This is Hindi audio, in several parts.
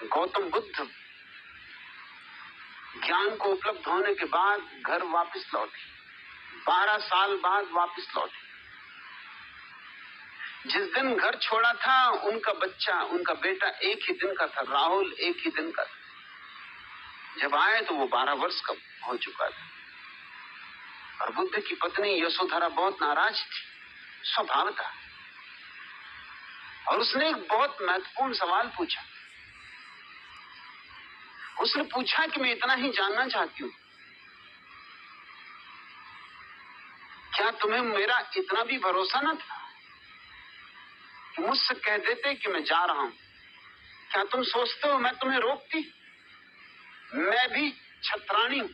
गौतम बुद्ध ज्ञान को उपलब्ध होने के बाद घर वापस लौटे, 12 साल बाद वापस लौटे। जिस दिन घर छोड़ा था उनका बच्चा, उनका बेटा एक ही दिन का था, राहुल एक ही दिन का था। जब आए तो वो 12 वर्ष का हो चुका था। और बुद्ध की पत्नी यशोधरा बहुत नाराज थी, स्वभाव था। और उसने एक बहुत महत्वपूर्ण सवाल पूछा। उसने पूछा कि मैं इतना ही जानना चाहती हूं, क्या तुम्हें मेरा इतना भी भरोसा न था कि मुझसे कह देते कि मैं जा रहा हूं? क्या तुम सोचते हो मैं तुम्हें रोकती? मैं भी छत्राणी हूं।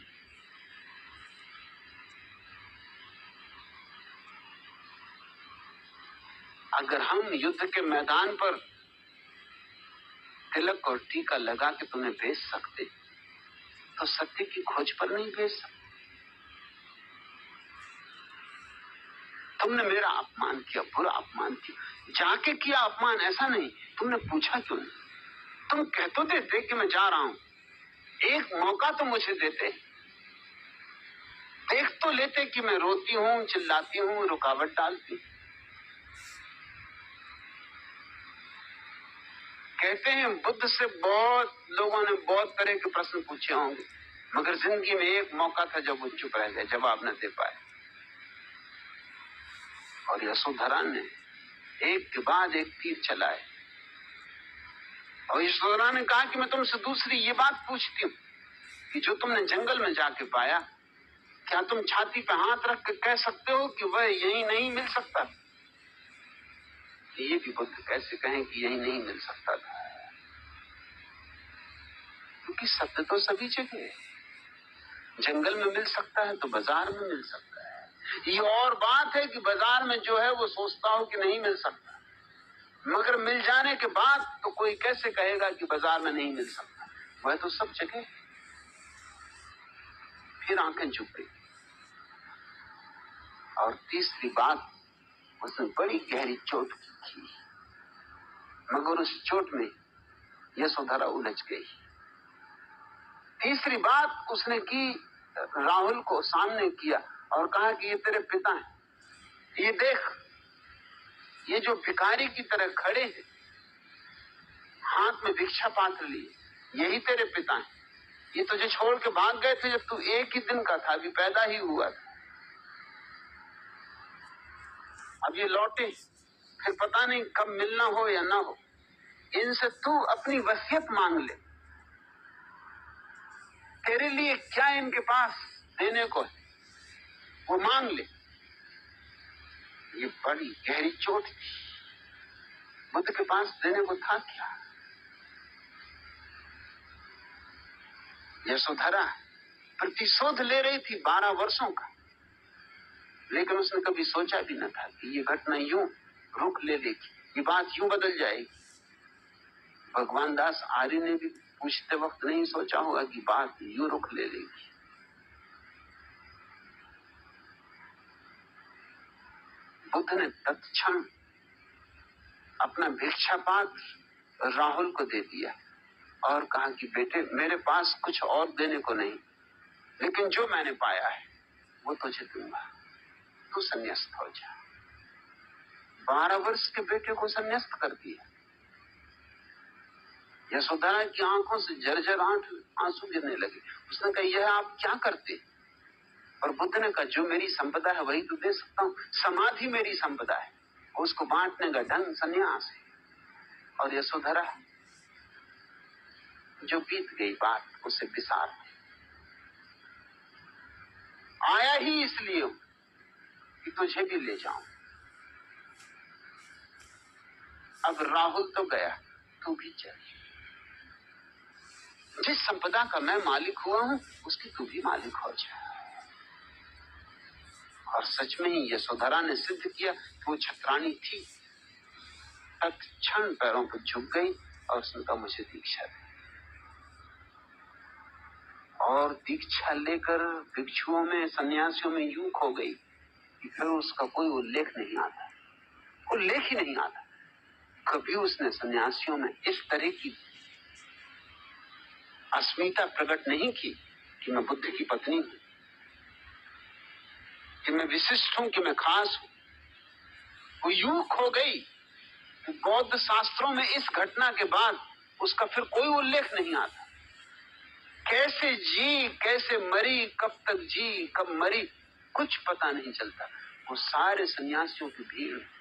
अगर हम युद्ध के मैदान पर तिलक और टीका लगा के तुम्हें भेज सकते तो सत्य की खोज पर नहीं भेज सकते। तुमने मेरा अपमान किया, बुरा अपमान किया, जाके किया अपमान, ऐसा नहीं। तुमने पूछा क्यों नहीं? तुम कह तो देते कि मैं जा रहा हूं, एक मौका तो मुझे देते, देख तो लेते कि मैं रोती हूं, चिल्लाती हूं, रुकावट डालती हूं। कहते हैं बुद्ध से बहुत लोगों ने बहुत तरह के प्रश्न पूछे होंगे, मगर जिंदगी में एक मौका था जब वो चुप रह गए, जवाब न दे पाए। और यशोधरा ने एक के बाद एक तीर चलाए। और यशोधरा ने कहा कि मैं तुमसे दूसरी ये बात पूछती हूँ कि जो तुमने जंगल में जाके पाया, क्या तुम छाती पे हाथ रख के कह सकते हो कि वह यही नहीं मिल सकता? ये भी बुद्ध कैसे कहें कि यही नहीं मिल सकता था, क्योंकि सत्य तो सभी जगह है। जंगल में मिल सकता है तो बाजार में मिल सकता है। ये और बात है कि बाजार में जो है वो सोचता हो कि नहीं मिल सकता, मगर मिल जाने के बाद तो कोई कैसे कहेगा कि बाजार में नहीं मिल सकता? वह तो सब जगह। फिर आंखें झुक गई। और तीसरी बात, उसने बड़ी गहरी चोट की, मगर उस चोट में यशोधरा उलझ गई। तीसरी बात उसने की, राहुल को सामने किया और कहा कि ये तेरे पिता हैं, ये देख, ये जो भिखारी की तरह खड़े हैं, हाथ में भिक्षा पात्र लिए, यही तेरे पिता हैं। ये तुझे छोड़ के भाग गए थे जब तू एक ही दिन का था, अभी पैदा ही हुआ था। अब ये लौटे, फिर पता नहीं कब मिलना हो या ना हो। इनसे तू अपनी वसीयत मांग ले, तेरे लिए क्या इनके पास देने को है वो मांग ले। ये बड़ी गहरी चोट थी। बुद्ध के पास देने को था क्या? यशोधरा प्रतिशोध ले रही थी 12 वर्षों का, लेकिन उसने कभी सोचा भी न था कि ये घटना यूं रुख ले लेगी, ये बात यूं बदल जाएगी। भगवान दास आर्य ने भी पूछते वक्त नहीं सोचा होगा कि बात यूं रुख ले लेगी। बुद्ध ने तत्क्षण अपना भिक्षा पात्र राहुल को दे दिया और कहा कि बेटे, मेरे पास कुछ और देने को नहीं, लेकिन जो मैंने पाया है वो तुझे दूंगा, तू संन्यास्त हो जा। 12 वर्ष के बेटे को संन्यास्त कर दिया। यशोधरा की आंखों से झरझर आंसू गिरने लगे। उसने कहा, यह आप क्या करते? और बुद्ध ने कहा, जो मेरी संपदा है वही तो दे सकता हूं। समाधि मेरी संपदा है, उसको बांटने का ढंग संन्यास है। और यशोधरा जो बीत गई बात उसे विसार आया ही इसलिए कि तुझे भी ले जाऊं। अब राहुल तो गया, तू भी चल। जिस संपदा का मैं मालिक हुआ हूं उसकी तू भी मालिक हो जा। और सच में ही यशोधरा ने सिद्ध किया कि वो छत्राणी थी। तत्क्षण पैरों पर झुक गई और उसने कहा, मुझे दीक्षा दे। और दीक्षा लेकर भिक्षुओं में, सन्यासियों में यूं खो गई कि फिर उसका कोई उल्लेख नहीं आता, उल्लेख ही नहीं आता। कभी उसने सन्यासियों में इस तरह की अस्मिता प्रकट नहीं की कि मैं बुद्ध की पत्नी हूं, कि मैं विशिष्ट हूं, कि मैं खास हूं। वो यूं खो गई कि बौद्ध शास्त्रों में इस घटना के बाद उसका फिर कोई उल्लेख नहीं आता। कैसे जी, कैसे मरी, कब तक जी, कब मरी, कुछ पता नहीं चलता। वो सारे सन्यासियों की भीड़